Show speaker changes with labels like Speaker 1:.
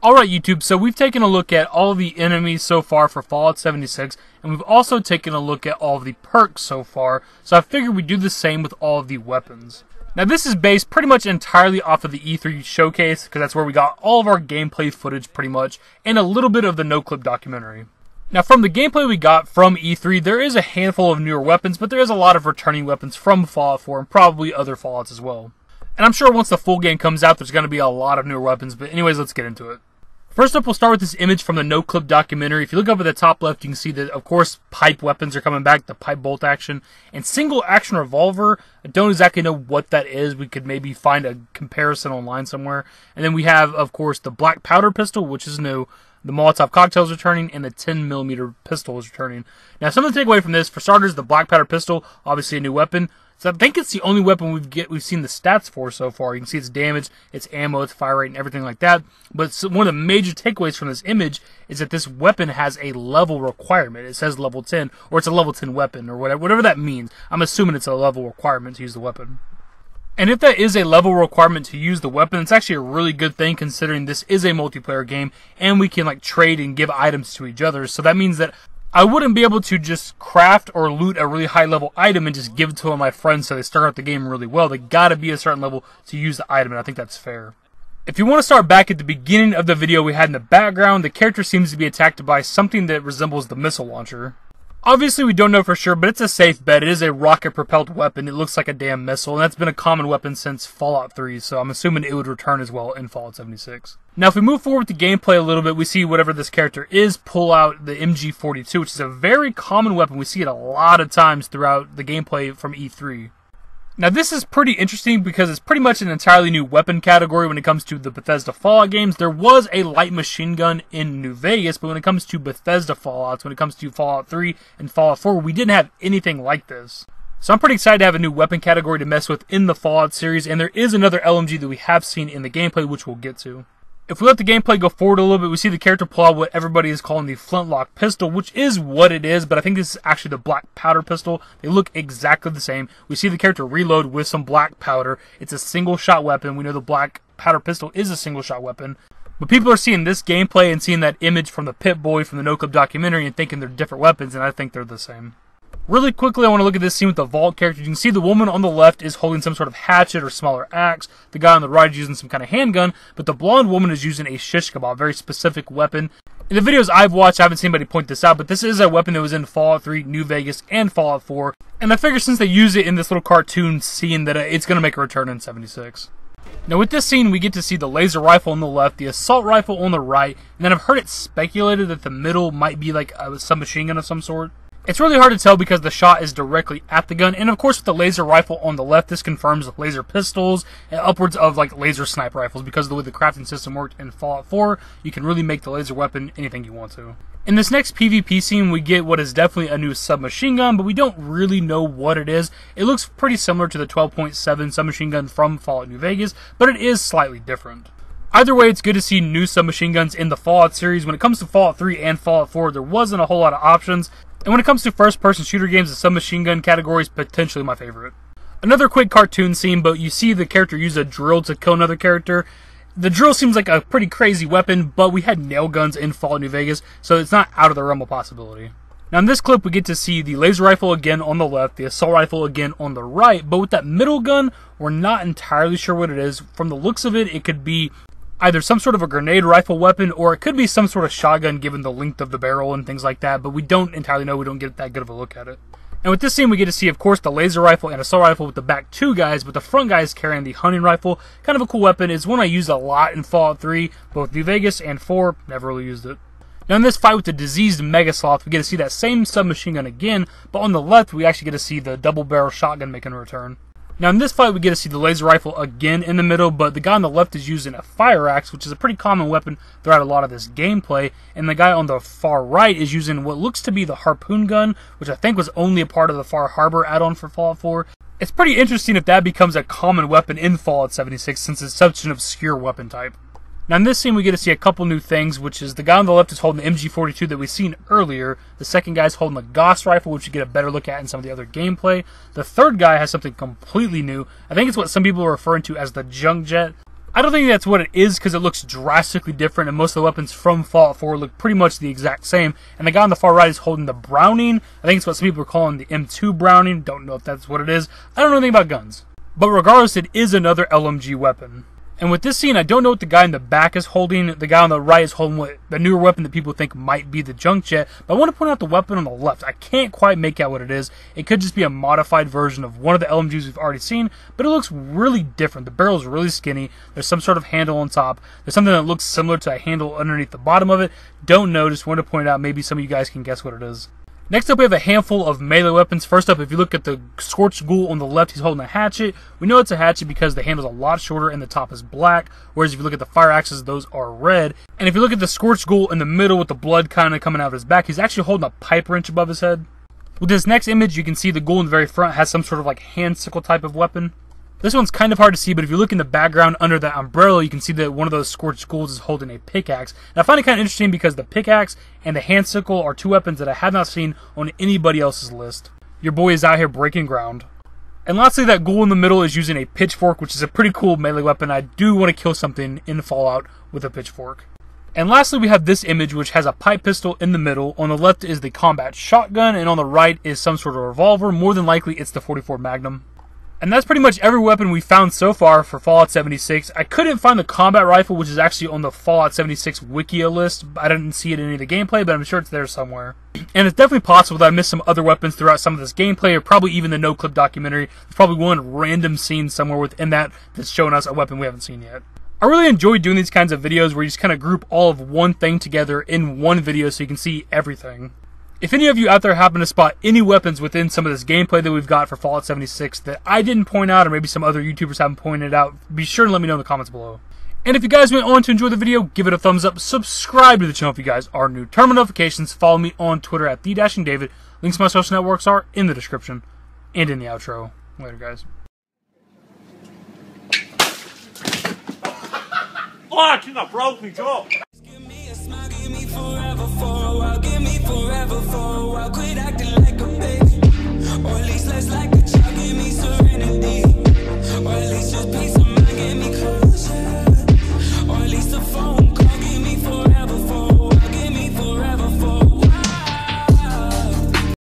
Speaker 1: Alright YouTube, so we've taken a look at all the enemies so far for Fallout 76, and we've also taken a look at all of the perks so far, so I figured we'd do the same with all of the weapons. Now this is based pretty much entirely off of the E3 showcase, because that's where we got all of our gameplay footage pretty much, and a little bit of the no-clip documentary. Now from the gameplay we got from E3, there is a handful of newer weapons, but there is a lot of returning weapons from Fallout 4 and probably other Fallouts as well. And I'm sure once the full game comes out, there's going to be a lot of newer weapons, but anyways, let's get into it. First up, we'll start with this image from the no-clip documentary. If you look up at the top left, you can see that, of course, pipe weapons are coming back, the pipe bolt action, and single-action revolver. I don't exactly know what that is. We could maybe find a comparison online somewhere. And then we have, of course, the black powder pistol, which is new, the Molotov cocktail is returning, and the 10mm pistol is returning. Now, something to take away from this, for starters, the black powder pistol, obviously a new weapon. So I think it's the only weapon we've seen the stats for so far. You can see its damage, its ammo, its fire rate, and everything like that. But one of the major takeaways from this image is that this weapon has a level requirement. It says level 10, or it's a level 10 weapon, or whatever that means. I'm assuming it's a level requirement to use the weapon. And if that is a level requirement to use the weapon, it's actually a really good thing considering this is a multiplayer game, and we can trade and give items to each other. So that means that I wouldn't be able to just craft or loot a really high level item and just give it to one of my friends so they start out the game really well. They gotta be a certain level to use the item, and I think that's fair. If you want to start back at the beginning of the video we had in the background, the character seems to be attacked by something that resembles the missile launcher. Obviously we don't know for sure, but it's a safe bet. It is a rocket-propelled weapon. It looks like a damn missile, and that's been a common weapon since Fallout 3, so I'm assuming it would return as well in Fallout 76. Now, if we move forward with the gameplay a little bit, we see whatever this character is pull out the MG42, which is a very common weapon. We see it a lot of times throughout the gameplay from E3. Now, this is pretty interesting because it's pretty much an entirely new weapon category when it comes to the Bethesda Fallout games. There was a light machine gun in New Vegas, but when it comes to Bethesda Fallouts, when it comes to Fallout 3 and Fallout 4, we didn't have anything like this. So I'm pretty excited to have a new weapon category to mess with in the Fallout series, and there is another LMG that we have seen in the gameplay, which we'll get to. If we let the gameplay go forward a little bit, we see the character pull out what everybody is calling the flintlock pistol, which is what it is, but I think this is actually the black powder pistol. They look exactly the same. We see the character reload with some black powder. It's a single-shot weapon. We know the black powder pistol is a single-shot weapon. But people are seeing this gameplay and seeing that image from the Pip-Boy from the no-clip documentary and thinking they're different weapons, and I think they're the same. Really quickly, I want to look at this scene with the vault character. You can see the woman on the left is holding some sort of hatchet or smaller axe. The guy on the right is using some kind of handgun, but the blonde woman is using a shish kebab, a very specific weapon. In the videos I've watched, I haven't seen anybody point this out, but this is a weapon that was in Fallout 3, New Vegas, and Fallout 4. And I figure since they use it in this little cartoon scene that it's going to make a return in 76. Now with this scene, we get to see the laser rifle on the left, the assault rifle on the right, and then I've heard it speculated that the middle might be like a submachine gun of some sort. It's really hard to tell because the shot is directly at the gun, and of course with the laser rifle on the left, this confirms laser pistols and upwards of laser sniper rifles because of the way the crafting system worked in Fallout 4, you can really make the laser weapon anything you want to. In this next PvP scene, we get what is definitely a new submachine gun, but we don't really know what it is. It looks pretty similar to the 12.7 submachine gun from Fallout New Vegas, but it is slightly different. Either way, it's good to see new submachine guns in the Fallout series. When it comes to Fallout 3 and Fallout 4, there wasn't a whole lot of options. And when it comes to first-person shooter games, the submachine gun category is potentially my favorite. Another quick cartoon scene, but you see the character use a drill to kill another character. The drill seems like a pretty crazy weapon, but we had nail guns in Fallout New Vegas, so it's not out of the realm of possibility. Now in this clip, we get to see the laser rifle again on the left, the assault rifle again on the right, but with that middle gun, we're not entirely sure what it is. From the looks of it, it could be either some sort of a grenade rifle weapon, or it could be some sort of shotgun given the length of the barrel and things like that, but we don't entirely know. We don't get that good of a look at it. And with this scene, we get to see, of course, the laser rifle and assault rifle with the back two guys, but the front guy is carrying the hunting rifle. Kind of a cool weapon. It's one I used a lot in Fallout 3, both New Vegas and 4. Never really used it. Now in this fight with the diseased Mega Sloth, we get to see that same submachine gun again, but on the left, we actually get to see the double barrel shotgun making a return. Now in this fight, we get to see the laser rifle again in the middle, but the guy on the left is using a fire axe, which is a pretty common weapon throughout a lot of this gameplay, and the guy on the far right is using what looks to be the harpoon gun, which I think was only a part of the Far Harbor add-on for Fallout 4. It's pretty interesting if that becomes a common weapon in Fallout 76, since it's such an obscure weapon type. Now in this scene, we get to see a couple new things, which is the guy on the left is holding the MG42 that we've seen earlier. The second guy is holding the Gauss rifle, which you get a better look at in some of the other gameplay. The third guy has something completely new. I think it's what some people are referring to as the junk jet. I don't think that's what it is because it looks drastically different, and most of the weapons from Fallout 4 look pretty much the exact same. And the guy on the far right is holding the Browning. I think it's what some people are calling the M2 Browning. Don't know if that's what it is. I don't know anything about guns. But regardless, it is another LMG weapon. And with this scene, I don't know what the guy in the back is holding. The guy on the right is holding what the newer weapon that people think might be the junk jet. But I want to point out the weapon on the left. I can't quite make out what it is. It could just be a modified version of one of the LMGs we've already seen. But it looks really different. The barrel is really skinny. There's some sort of handle on top. There's something that looks similar to a handle underneath the bottom of it. Don't know. Just wanted to point out. Maybe some of you guys can guess what it is. Next up, we have a handful of melee weapons. First up, if you look at the Scorched Ghoul on the left, he's holding a hatchet. We know it's a hatchet because the handle's a lot shorter and the top is black, whereas if you look at the fire axes, those are red. And if you look at the Scorched Ghoul in the middle with the blood kind of coming out of his back, he's actually holding a pipe wrench above his head. With this next image, you can see the ghoul in the very front has some sort of like hand sickle type of weapon. This one's kind of hard to see, but if you look in the background under that umbrella, you can see that one of those Scorched Ghouls is holding a pickaxe. And I find it kind of interesting because the pickaxe and the hand sickle are two weapons that I have not seen on anybody else's list. Your boy is out here breaking ground. And lastly, that ghoul in the middle is using a pitchfork, which is a pretty cool melee weapon. I do want to kill something in Fallout with a pitchfork. And lastly, we have this image, which has a pipe pistol in the middle. On the left is the combat shotgun, and on the right is some sort of revolver. More than likely, it's the 44 Magnum. And that's pretty much every weapon we found so far for Fallout 76. I couldn't find the combat rifle, which is actually on the Fallout 76 Wikia list. I didn't see it in any of the gameplay, but I'm sure it's there somewhere. And it's definitely possible that I missed some other weapons throughout some of this gameplay, or probably even the no-clip documentary. There's probably one random scene somewhere within that that's showing us a weapon we haven't seen yet. I really enjoy doing these kinds of videos where you just kind of group all of one thing together in one video so you can see everything. If any of you out there happen to spot any weapons within some of this gameplay that we've got for Fallout 76 that I didn't point out, or maybe some other YouTubers haven't pointed out, be sure to let me know in the comments below. And if you guys went on to enjoy the video, give it a thumbs up, subscribe to the channel if you guys are new, turn on notifications, follow me on Twitter at @TheDashingDavid. Links to my social networks are in the description and in the outro. Later, guys.
Speaker 2: Oh, I think I broke me jaw.
Speaker 3: Give me forever for a while, quit acting